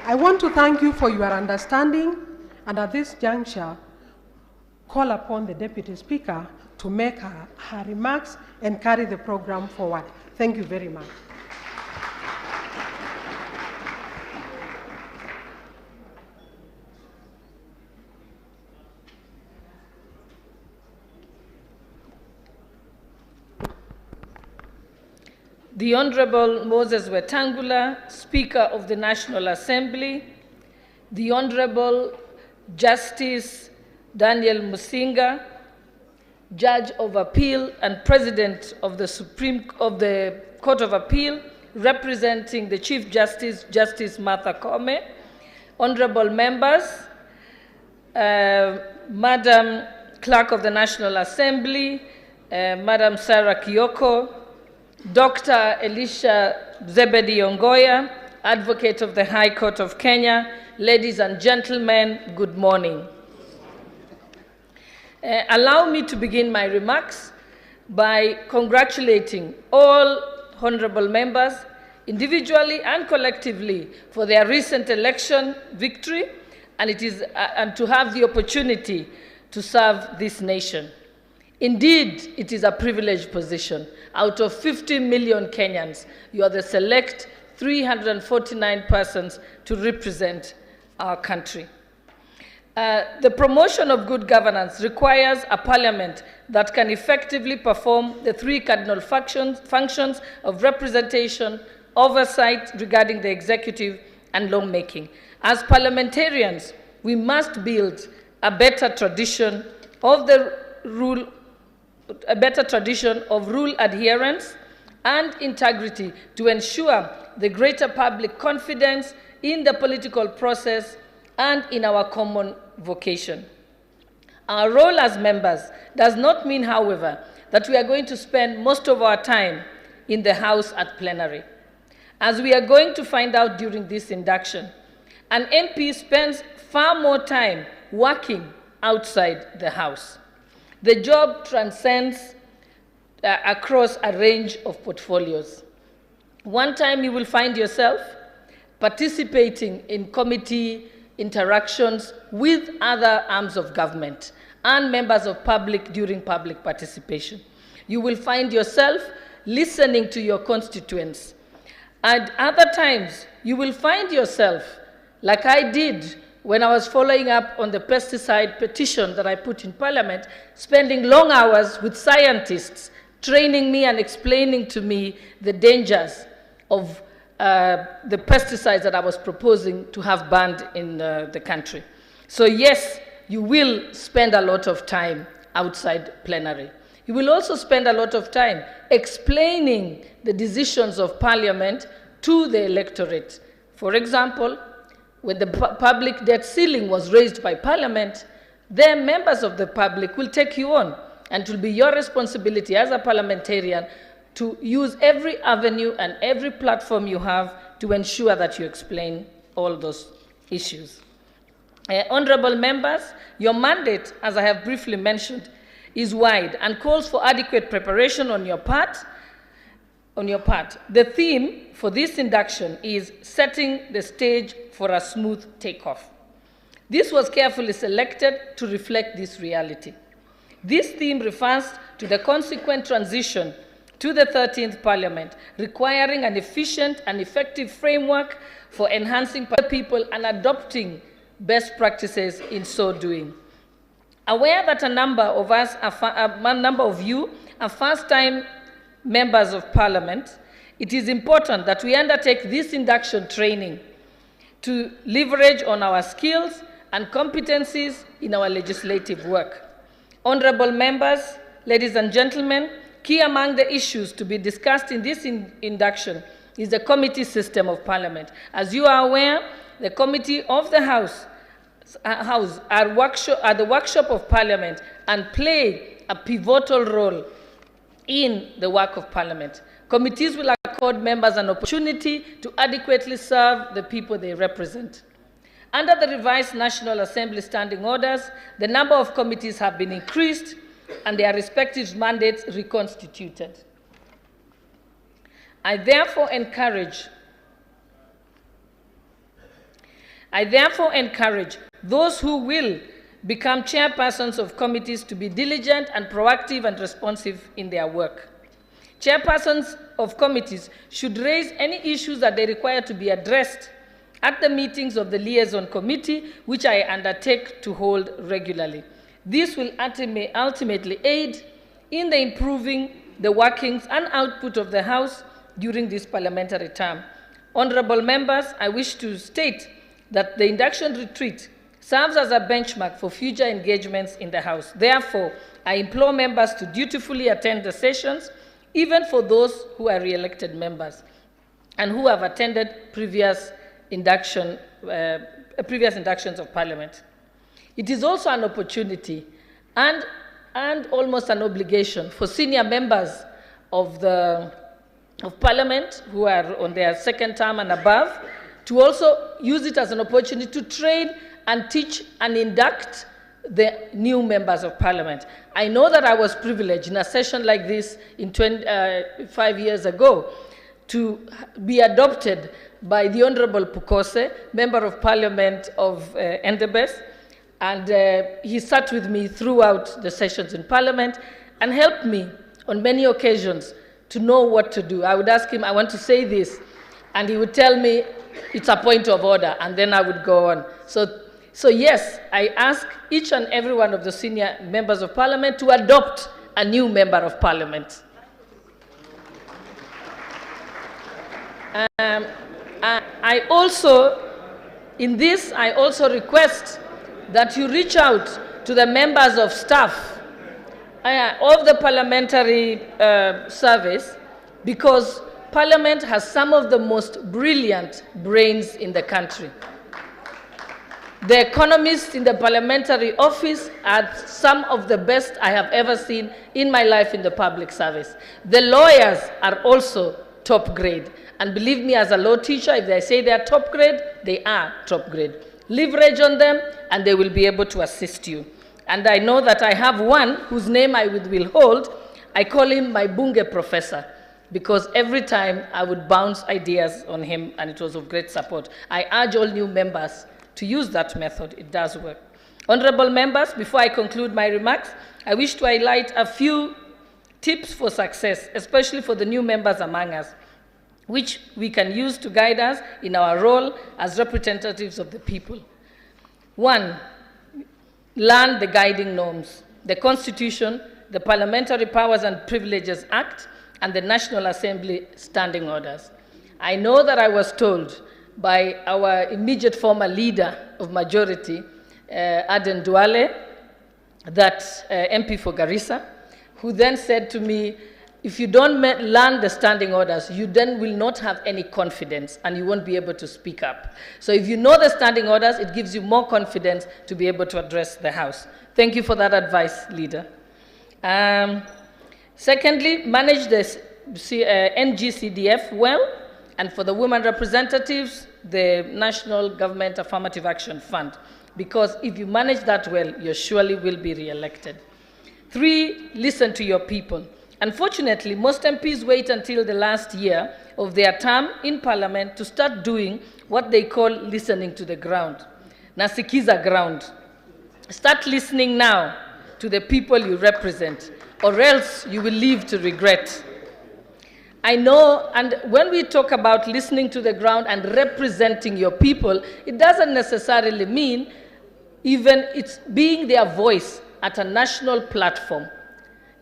I want to thank you for your understanding, and at this juncture, call upon the Deputy Speaker to make her remarks and carry the program forward. Thank you very much. The Honorable Moses Wetangula, Speaker of the National Assembly, the Honorable Justice Daniel Musinga, Judge of Appeal and President of the Court of Appeal, representing the Chief Justice, Justice Martha Koome, Honorable Members, Madam Clerk of the National Assembly, Madam Sarah Kioko, Dr. Elisha Zebedi Ongoya, Advocate of the High Court of Kenya, ladies and gentlemen, good morning. Allow me to begin my remarks by congratulating all honorable members, individually and collectively, for their recent election victory, and to have the opportunity to serve this nation. Indeed, it is a privileged position. Out of 50 million Kenyans, you are the select 349 persons to represent our country. The promotion of good governance requires a parliament that can effectively perform the three cardinal functions of representation, oversight regarding the executive, and lawmaking. As parliamentarians, we must build a better tradition of rule adherence and integrity to ensure the greater public confidence in the political process and in our common vocation. Our role as members does not mean, however, that we are going to spend most of our time in the House at plenary. As we are going to find out during this induction, an MP spends far more time working outside the House. The job transcends across a range of portfolios. One time you will find yourself participating in committee interactions with other arms of government and members of public during public participation. You will find yourself listening to your constituents. At other times, you will find yourself, like I did when I was following up on the pesticide petition that I put in Parliament, spending long hours with scientists, training me and explaining to me the dangers of the pesticides that I was proposing to have banned in the country. So yes, you will spend a lot of time outside plenary. You will also spend a lot of time explaining the decisions of Parliament to the electorate. For example, when the public debt ceiling was raised by Parliament, then members of the public will take you on, and it will be your responsibility as a parliamentarian to use every avenue and every platform you have to ensure that you explain all those issues. Honorable members, your mandate, as I have briefly mentioned, is wide and calls for adequate preparation on your part. The theme for this induction is setting the stage for a smooth takeoff. This was carefully selected to reflect this reality. This theme refers to the consequent transition to the 13th Parliament, requiring an efficient and effective framework for enhancing people and adopting best practices in so doing. Aware that a number of you are first-time members of Parliament, it is important that we undertake this induction training to leverage on our skills and competencies in our legislative work. Honorable members, ladies and gentlemen, key among the issues to be discussed in this induction is the committee system of Parliament. As you are aware, the Committee of the House are the workshop of Parliament and play a pivotal role in the work of Parliament. Committees will accord members an opportunity to adequately serve the people they represent. Under the revised National Assembly standing orders, the number of committees have been increased and their respective mandates reconstituted. I therefore encourage those who will become chairpersons of committees to be diligent and proactive and responsive in their work. Chairpersons of committees should raise any issues that they require to be addressed at the meetings of the liaison committee, which I undertake to hold regularly. This will ultimately aid in the improving the workings and output of the House during this parliamentary term. Honorable members, I wish to state that the induction retreat serves as a benchmark for future engagements in the House. Therefore, I implore members to dutifully attend the sessions, even for those who are re-elected members and who have attended previous inductions of Parliament. It is also an opportunity and almost an obligation for senior members of Parliament who are on their second term and above to also use it as an opportunity to train and teach and induct the new members of Parliament. I know that I was privileged in a session like this 5 years ago to be adopted by the Honorable Pukose, Member of Parliament of Endebess, and he sat with me throughout the sessions in Parliament and helped me on many occasions to know what to do. I would ask him, I want to say this, and he would tell me, it's a point of order, and then I would go on. So yes, I ask each and every one of the senior members of Parliament to adopt a new member of Parliament. I also request that you reach out to the members of staff of the parliamentary service, because Parliament has some of the most brilliant brains in the country. The economists in the parliamentary office are some of the best I have ever seen in my life in the public service. The lawyers are also top grade. And believe me, as a law teacher, if they say they are top grade, they are top grade. Leverage on them, and they will be able to assist you. And I know that I have one whose name I will hold. I call him my Bunge professor, because every time I would bounce ideas on him, and it was of great support. I urge all new members to use that method. It does work. Honorable members, before I conclude my remarks, I wish to highlight a few tips for success, especially for the new members among us, which we can use to guide us in our role as representatives of the people. 1, learn the guiding norms, the Constitution, the Parliamentary Powers and Privileges Act, and the National Assembly Standing Orders. I know that I was told by our immediate former leader of majority, Aden Duale, that MP for Garissa, who then said to me, if you don't learn the standing orders, you then will not have any confidence and you won't be able to speak up. So if you know the standing orders, it gives you more confidence to be able to address the House. Thank you for that advice, leader. Secondly, manage the NGCDF well, and for the women representatives, the National Government Affirmative Action Fund, because if you manage that well, you surely will be re-elected. 3, listen to your people. Unfortunately, most MPs wait until the last year of their term in Parliament to start doing what they call listening to the ground. Nasikiza ground. Start listening now to the people you represent, or else you will live to regret. I know, and when we talk about listening to the ground and representing your people, it doesn't necessarily mean even it's being their voice at a national platform.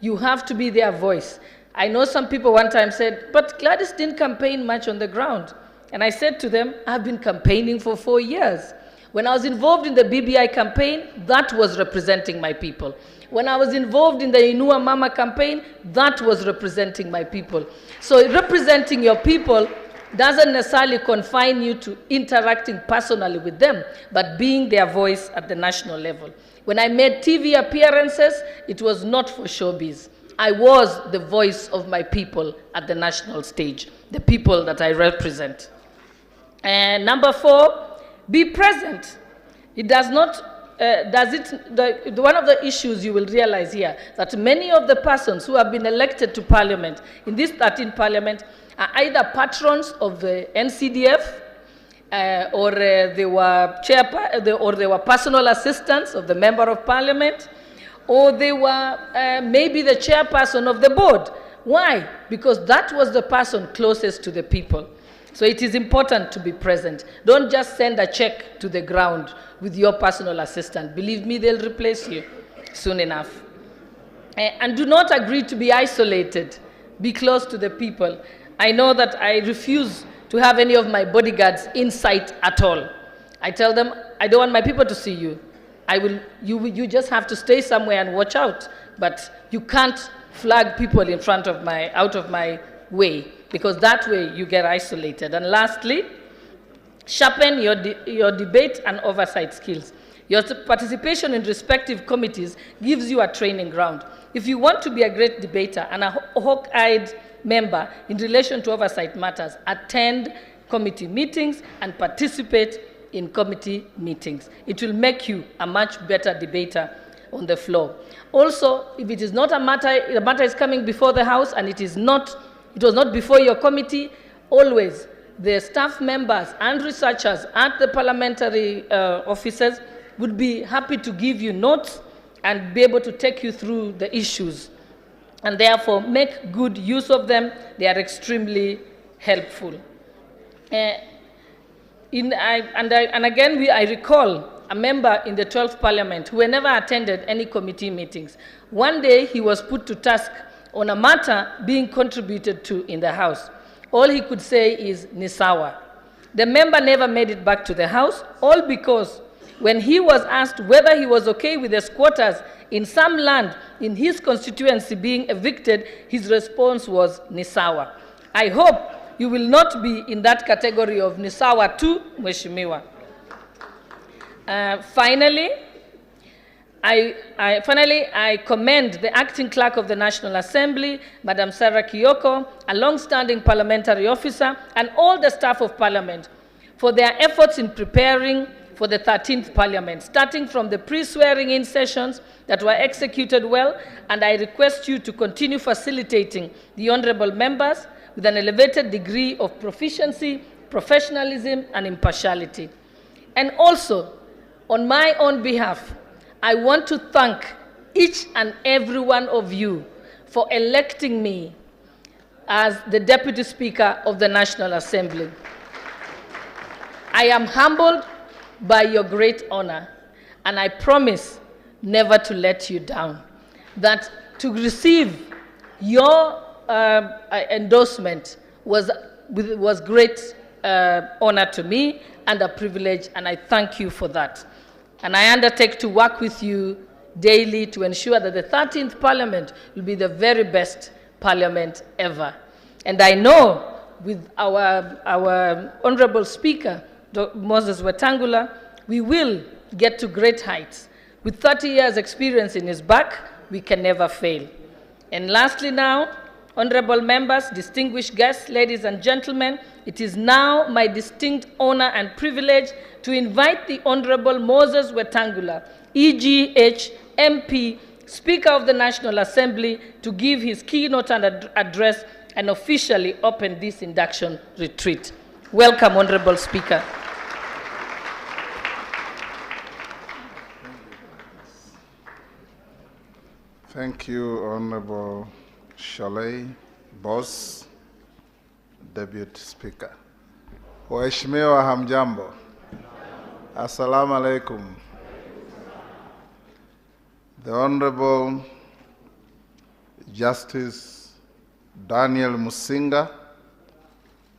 You have to be their voice. I know some people one time said, but Gladys didn't campaign much on the ground. And I said to them, I've been campaigning for 4 years. When I was involved in the BBI campaign, that was representing my people. When I was involved in the Inua Mama campaign, that was representing my people. So representing your people doesn't necessarily confine you to interacting personally with them, but being their voice at the national level. When I made TV appearances, it was not for showbiz. I was the voice of my people at the national stage, the people that I represent. And number 4, be present. It does not one of the issues you will realize here, that many of the persons who have been elected to parliament, in this 13th parliament, are either patrons of the NCDF, or they were personal assistants of the member of parliament, or they were maybe the chairperson of the board. Why? Because that was the person closest to the people. So it is important to be present. Don't just send a check to the ground with your personal assistant. Believe me, they'll replace you soon enough. And do not agree to be isolated. Be close to the people. I know that I refuse to have any of my bodyguards in sight at all. I tell them, I don't want my people to see you. You just have to stay somewhere and watch out. But you can't flag people in front of out of my way, because that way you get isolated. And lastly, sharpen your debate and oversight skills. Your participation in respective committees gives you a training ground. If you want to be a great debater and a hawk-eyed member in relation to oversight matters, attend committee meetings and participate in committee meetings. It will make you a much better debater on the floor. Also, if it is not a matter, the matter is coming before the House and it was not before your committee, always the staff members and researchers at the parliamentary offices would be happy to give you notes and be able to take you through the issues. And therefore, make good use of them. They are extremely helpful. I recall a member in the 12th Parliament who never attended any committee meetings. One day, he was put to task on a matter being contributed to in the House. All he could say is, Nisawa. The member never made it back to the House, all because when he was asked whether he was okay with the squatters in some land in his constituency being evicted, his response was, Nisawa. I hope you will not be in that category of Nisawa too, Mheshimiwa. Finally, I commend the acting clerk of the National Assembly, Madam Sarah Kiyoko, a long-standing parliamentary officer, and all the staff of Parliament for their efforts in preparing for the 13th Parliament, starting from the pre-swearing-in sessions that were executed well, and I request you to continue facilitating the honourable members with an elevated degree of proficiency, professionalism, and impartiality. And also, on my own behalf, I want to thank each and every one of you for electing me as the Deputy Speaker of the National Assembly. I am humbled by your great honor, and I promise never to let you down. That to receive your endorsement was great honor to me and a privilege, and I thank you for that. And I undertake to work with you daily to ensure that the 13th Parliament will be the very best Parliament ever. And I know with our Honorable Speaker, Dr. Moses Wetangula, we will get to great heights. With 30 years experience in his back, we can never fail. And lastly now, honorable members, distinguished guests, ladies and gentlemen, it is now my distinct honor and privilege to invite the Honorable Moses Wetangula, EGH MP, Speaker of the National Assembly, to give his keynote and address and officially open this induction retreat. Welcome, Honorable Speaker. Thank you, Honorable SHOLLEI'S, Deputy Speaker. Waheshimiwa hamjambo. Assalamu alaikum. The Honorable Justice Daniel Musinga,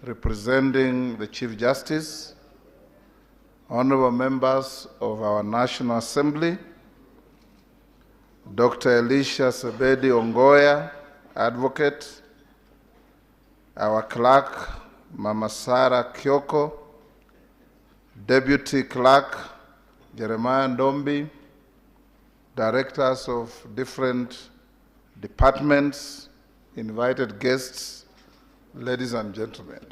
representing the Chief Justice, honorable members of our National Assembly, Dr. Elisha Sebedi Ongoya, advocate, our clerk, Mama Sarah Kyoko, Deputy Clerk, Jeremiah Ndombi, directors of different departments, invited guests, ladies and gentlemen.